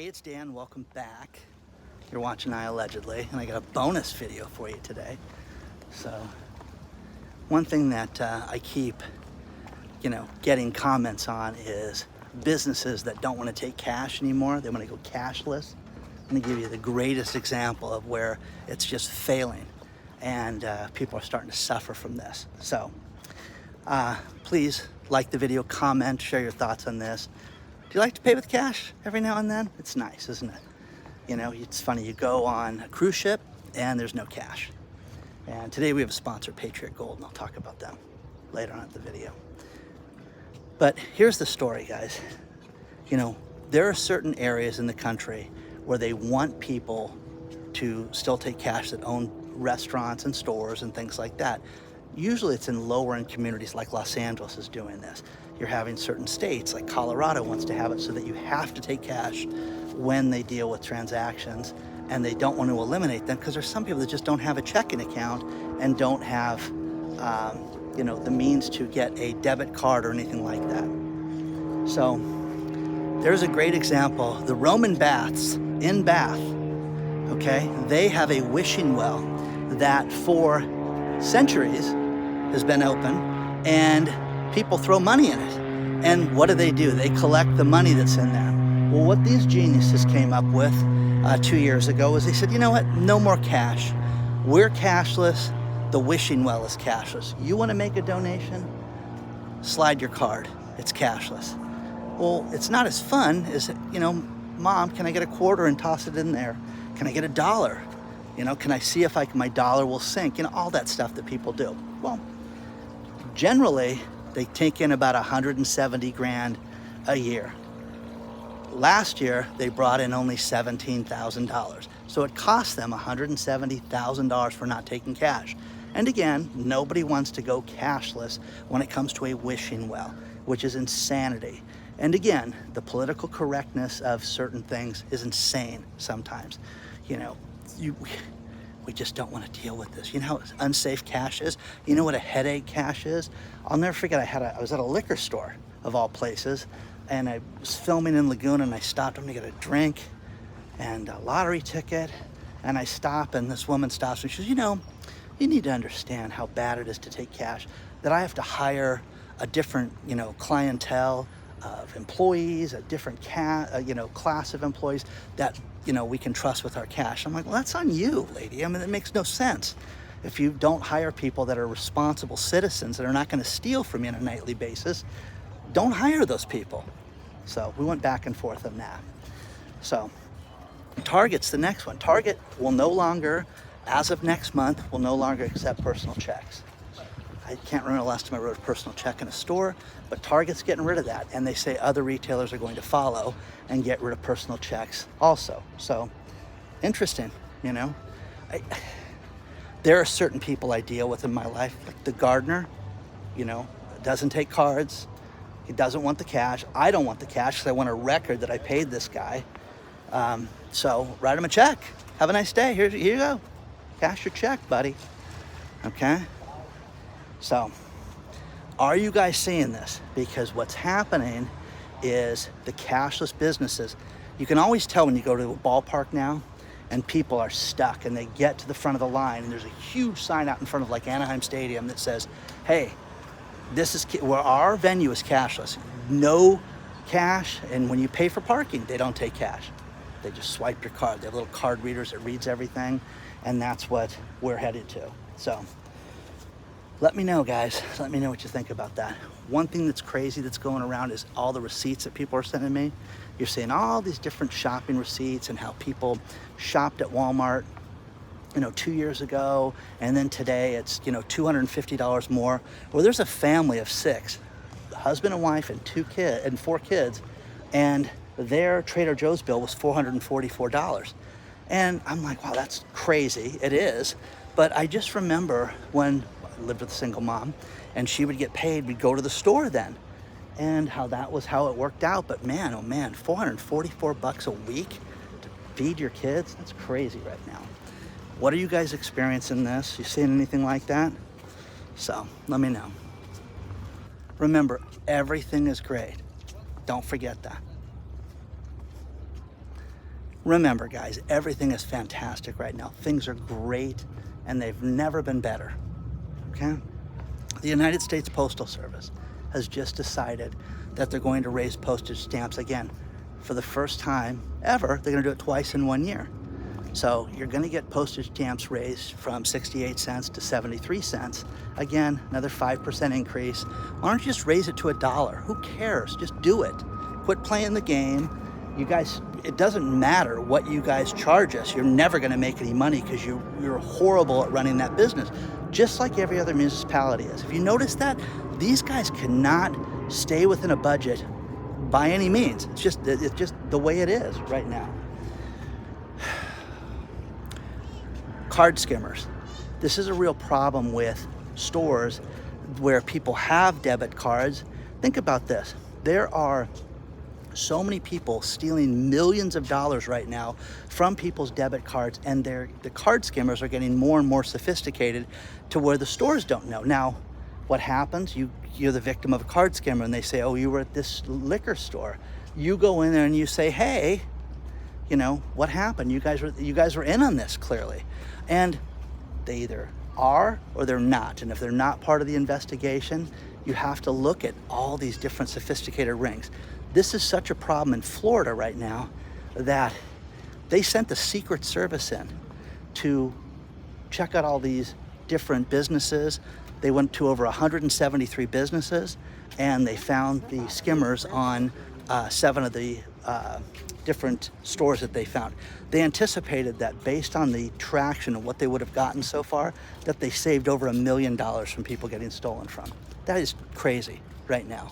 Hey, it's Dan. Welcome back. You're watching iAllegedly, and I got a bonus video for you today. So, one thing that I keep, getting comments on is businesses that don't want to take cash anymore. They want to go cashless. I'm going to give you the greatest example of where it's just failing, and people are starting to suffer from this. So, please like the video, comment, share your thoughts on this. Do you like to pay with cash every now and then? It's nice, isn't it? It's funny, you go on a cruise ship and there's no cash. And today we have a sponsor, Patriot Gold, and I'll talk about them later on in the video. But here's the story, guys. There are certain areas in the country where they want people to still take cash that own restaurants and stores and things like that. Usually it's in lower end communities like Los Angeles is doing this. You're having certain states like Colorado wants to have it so that you have to take cash when they deal with transactions, and they don't want to eliminate them because there's some people that just don't have a checking account and don't have the means to get a debit card or anything like that. So there's a great example. The Roman baths in Bath, they have a wishing well that for centuries has been open, and people throw money in it. And what do? They collect the money that's in there. Well, what these geniuses came up with 2 years ago is they said, you know what? No more cash. We're cashless. The wishing well is cashless. You want to make a donation? Slide your card. It's cashless. Well, it's not as fun as, Mom, can I get a quarter and toss it in there? Can I get $1? Can I see if my dollar will sink? All that stuff that people do. Well, generally, they take in about 170 grand a year. Last year, they brought in only $17,000. So it cost them $170,000 for not taking cash. And again, nobody wants to go cashless when it comes to a wishing well, which is insanity. And again, the political correctness of certain things is insane sometimes. We just don't want to deal with this. You know how unsafe cash is? You know what a headache cash is? I'll never forget, I was at a liquor store, of all places, and I was filming in Laguna, and I stopped. I'm gonna get a drink and a lottery ticket, and I stop, and this woman stops me. She says, you need to understand how bad it is to take cash, that I have to hire a different, clientele of employees, a different class of employees that we can trust with our cash. I'm like, well, that's on you, lady. It makes no sense. If you don't hire people that are responsible citizens that are not going to steal from you on a nightly basis, don't hire those people. So we went back and forth on that. So Target's the next one. Target will no longer, as of next month, will no longer accept personal checks. I can't remember the last time I wrote a personal check in a store, but Target's getting rid of that. And they say other retailers are going to follow and get rid of personal checks also. So interesting, There are certain people I deal with in my life, like the gardener, doesn't take cards. He doesn't want the cash. I don't want the cash because I want a record that I paid this guy. So write him a check. Have a nice day. Here you go. Cash your check, buddy. Okay? So, are you guys seeing this? Because what's happening is the cashless businesses, you can always tell when you go to a ballpark now and people are stuck and they get to the front of the line and there's a huge sign out in front of like Anaheim Stadium that says, hey, this is where our venue is cashless. No cash, and when you pay for parking, they don't take cash. They just swipe your card. They have little card readers that reads everything, and that's what we're headed to. So, let me know, guys. Let me know what you think about that. One thing that's crazy that's going around is all the receipts that people are sending me. You're seeing all these different shopping receipts and how people shopped at Walmart, 2 years ago, and then today it's, $250 more. Well, there's a family of 6, husband and wife and 4 kids, and their Trader Joe's bill was $444. And I'm like, wow, that's crazy. It is. But I just remember when I lived with a single mom and she would get paid, we'd go to the store then, and how it worked out. But man, oh man, $444 a week to feed your kids? That's crazy right now. What are you guys experiencing this? You seeing anything like that? So let me know. Remember, everything is great. Don't forget that. Remember, guys, everything is fantastic right now. Things are great, and they've never been better, okay? The United States Postal Service has just decided that they're going to raise postage stamps again. For the first time ever, they're gonna do it twice in 1 year. So you're gonna get postage stamps raised from 68 cents to 73 cents. Again, another 5% increase. Why don't you just raise it to $1? Who cares? Just do it. Quit playing the game. You guys, it doesn't matter what you guys charge us. You're never gonna make any money because you're horrible at running that business, just like every other municipality is. If you notice that, these guys cannot stay within a budget by any means. It's just the way it is right now. Card skimmers. This is a real problem with stores where people have debit cards. Think about this. There are so many people stealing millions of dollars right now from people's debit cards, and the card skimmers are getting more and more sophisticated to where the stores don't know. Now, what happens? You're the victim of a card scammer, and they say, oh, you were at this liquor store. You go in there and you say, hey, you know, what happened? You guys were in on this, clearly. And they either are or they're not. And if they're not part of the investigation, you have to look at all these different sophisticated rings. This is such a problem in Florida right now that they sent the Secret Service in to check out all these different businesses. They went to over 173 businesses, and they found the skimmers on 7 of the different stores that they found. They anticipated that based on the traction of what they would have gotten so far, that they saved over $1 million from people getting stolen from. That is crazy right now.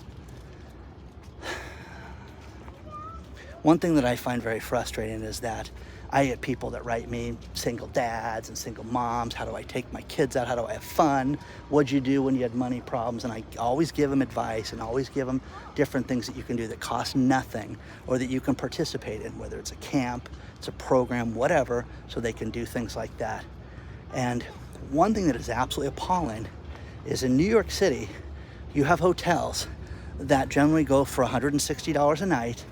One thing that I find very frustrating is that I get people that write me, single dads and single moms, how do I take my kids out? How do I have fun? What'd you do when you had money problems? And I always give them advice and always give them different things that you can do that cost nothing or that you can participate in, whether it's a camp, it's a program, whatever, so they can do things like that. And one thing that is absolutely appalling is in New York City, you have hotels that generally go for $160 a night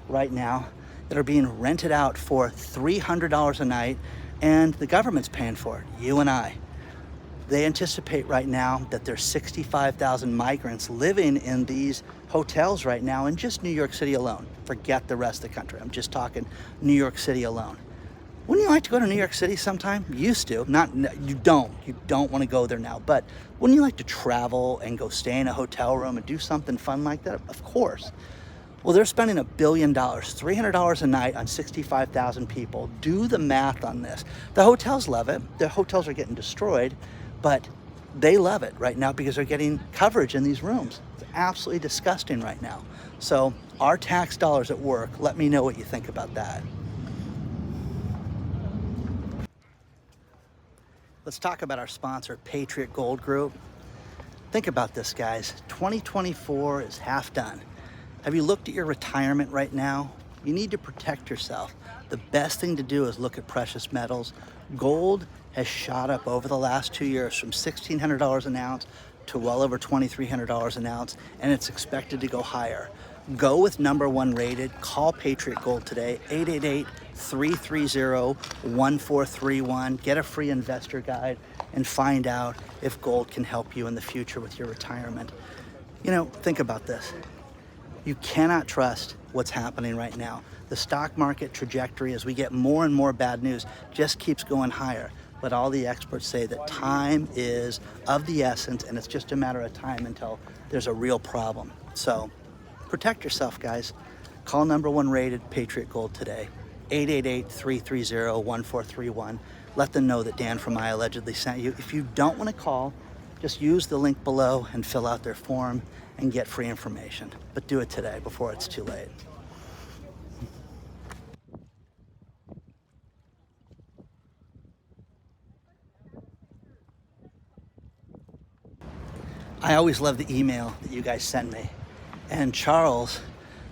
right now that are being rented out for $300 a night, and the government's paying for it, you and I. They anticipate right now that there's 65,000 migrants living in these hotels right now in just New York City alone. Forget the rest of the country. I'm just talking New York City alone. Wouldn't you like to go to New York City sometime? Used to. You don't want to go there now, but wouldn't you like to travel and go stay in a hotel room and do something fun like that? Of course. Well, they're spending $1 billion, $300 a night on 65,000 people. Do the math on this. The hotels love it. The hotels are getting destroyed, but they love it right now because they're getting coverage in these rooms. It's absolutely disgusting right now. So our tax dollars at work, let me know what you think about that. Let's talk about our sponsor, Patriot Gold Group. Think about this, guys. 2024 is half done. Have you looked at your retirement right now? You need to protect yourself. The best thing to do is look at precious metals. Gold has shot up over the last 2 years from $1,600 an ounce to well over $2,300 an ounce, and it's expected to go higher. Go with #1 rated. Call Patriot Gold today, 888-330-1431. Get a free investor guide and find out if gold can help you in the future with your retirement. You know, think about this. You cannot trust what's happening right now. The stock market trajectory, as we get more and more bad news, just keeps going higher. But all the experts say that time is of the essence, and it's just a matter of time until there's a real problem. So protect yourself, guys. Call #1 rated Patriot Gold today, 888-330-1431. Let them know that Dan from iAllegedly sent you. If you don't want to call, just use the link below and fill out their form and get free information. But do it today before it's too late. I always love the email that you guys send me. And Charles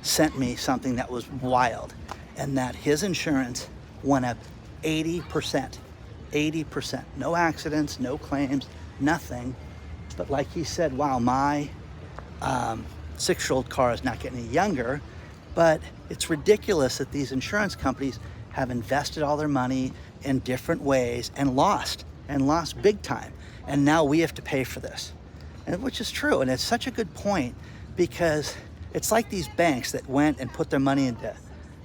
sent me something that was wild, and that his insurance went up 80%. 80%. No accidents, no claims, nothing. But like he said, wow, my 6-year-old car is not getting any younger, but it's ridiculous that these insurance companies have invested all their money in different ways and lost big time. And now we have to pay for this, and which is true. And it's such a good point, because it's like these banks that went and put their money into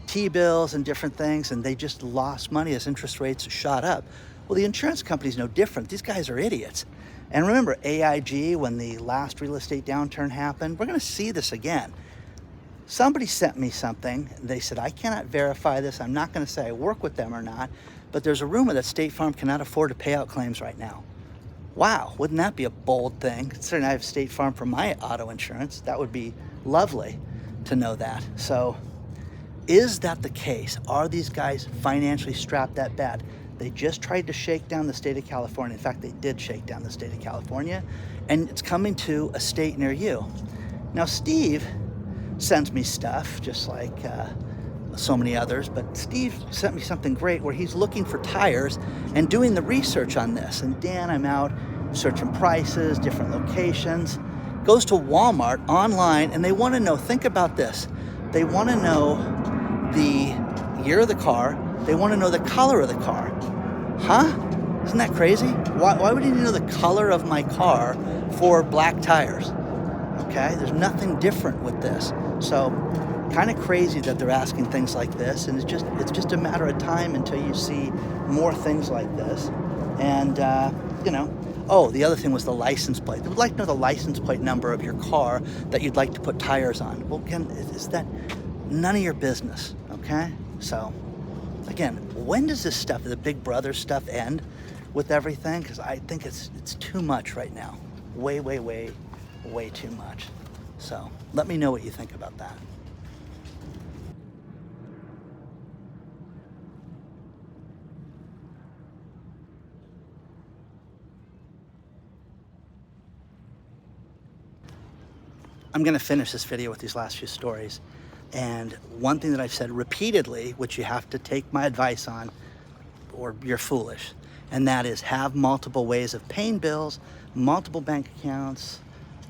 T-bills and different things, and they just lost money as interest rates shot up. Well, the insurance company's no different. These guys are idiots. And remember AIG, when the last real estate downturn happened? We're gonna see this again. Somebody sent me something. They said, I cannot verify this. I'm not gonna say I work with them or not, but there's a rumor that State Farm cannot afford to pay out claims right now. Wow, wouldn't that be a bold thing? Considering I have State Farm for my auto insurance, that would be lovely to know that. So is that the case? Are these guys financially strapped that bad? They just tried to shake down the state of California. In fact, they did shake down the state of California, and it's coming to a state near you. Now, Steve sends me stuff, just like so many others, but Steve sent me something great where he's looking for tires and doing the research on this. And Dan, I'm out searching prices, different locations, goes to Walmart online, and they want to know, think about this, they want to know the year of the car, they want to know the color of the car. Huh? Isn't that crazy? Why would you know the color of my car for black tires? Okay, there's nothing different with this. So kind of crazy that they're asking things like this, and it's just a matter of time until you see more things like this. And you know, oh, the other thing was the license plate. They would like to know the license plate number of your car that you'd like to put tires on. Well, again, is that none of your business? Okay, so again, when does this stuff, the Big Brother stuff, end with everything? Because I think it's too much right now. Way too much. So let me know what you think about that. I'm gonna finish this video with these last few stories. And one thing that I've said repeatedly, which you have to take my advice on, or you're foolish, and that is have multiple ways of paying bills, multiple bank accounts,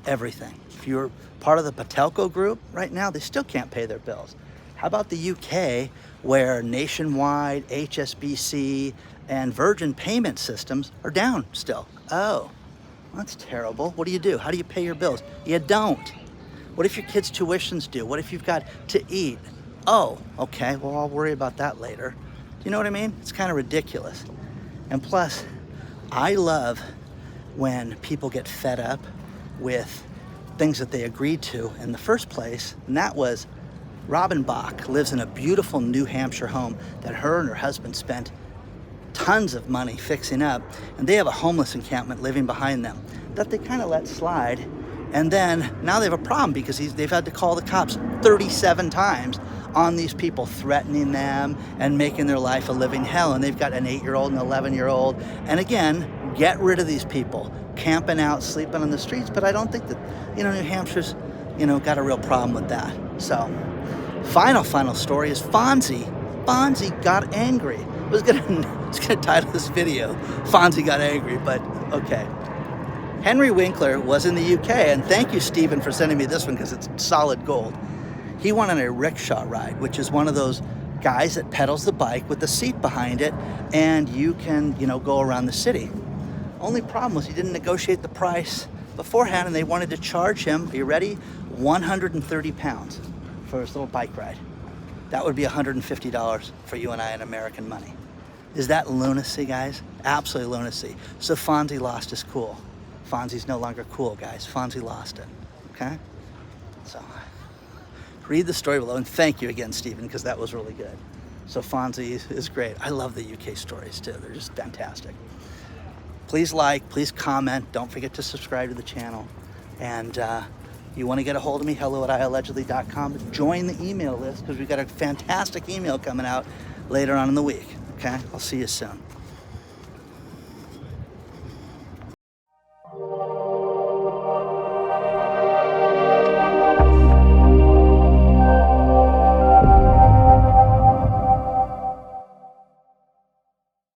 everything. If you're part of the Patelco group right now, they still can't pay their bills. How about the UK, where Nationwide, HSBC, and Virgin payment systems are down still? Oh, that's terrible. What do? How do you pay your bills? You don't. What if your kids' tuition's due? What if you've got to eat? Oh, okay, well, I'll worry about that later. Do you know what I mean? It's kind of ridiculous. And plus, I love when people get fed up with things that they agreed to in the first place, and that was Robin Bach lives in a beautiful New Hampshire home that her and her husband spent tons of money fixing up, and they have a homeless encampment living behind them that they kind of let slide. And then now they have a problem because they've had to call the cops 37 times on these people, threatening them and making their life a living hell. And they've got an 8-year-old and an 11-year-old. And again, get rid of these people camping out, sleeping on the streets. But I don't think that, New Hampshire's, got a real problem with that. So final story is Fonzie. Fonzie got angry. I was gonna title this video, Fonzie got angry, but okay. Henry Winkler was in the UK, and thank you, Stephen, for sending me this one because it's solid gold. He went on a rickshaw ride, which is one of those guys that pedals the bike with the seat behind it, and you can, go around the city. Only problem was he didn't negotiate the price beforehand, and they wanted to charge him, are you ready? 130 pounds for his little bike ride. That would be $150 for you and I in American money. Is that lunacy, guys? Absolutely lunacy. So Fonzie lost his cool. Fonzie's no longer cool, guys. Fonzie lost it, okay? So read the story below, and thank you again, Stephen, because that was really good. So Fonzie is great. I love the UK stories too. They're just fantastic. Please like, please comment. Don't forget to subscribe to the channel. And you want to get a hold of me, hello@iallegedly.com. Join the email list because we've got a fantastic email coming out later on in the week, okay? I'll see you soon.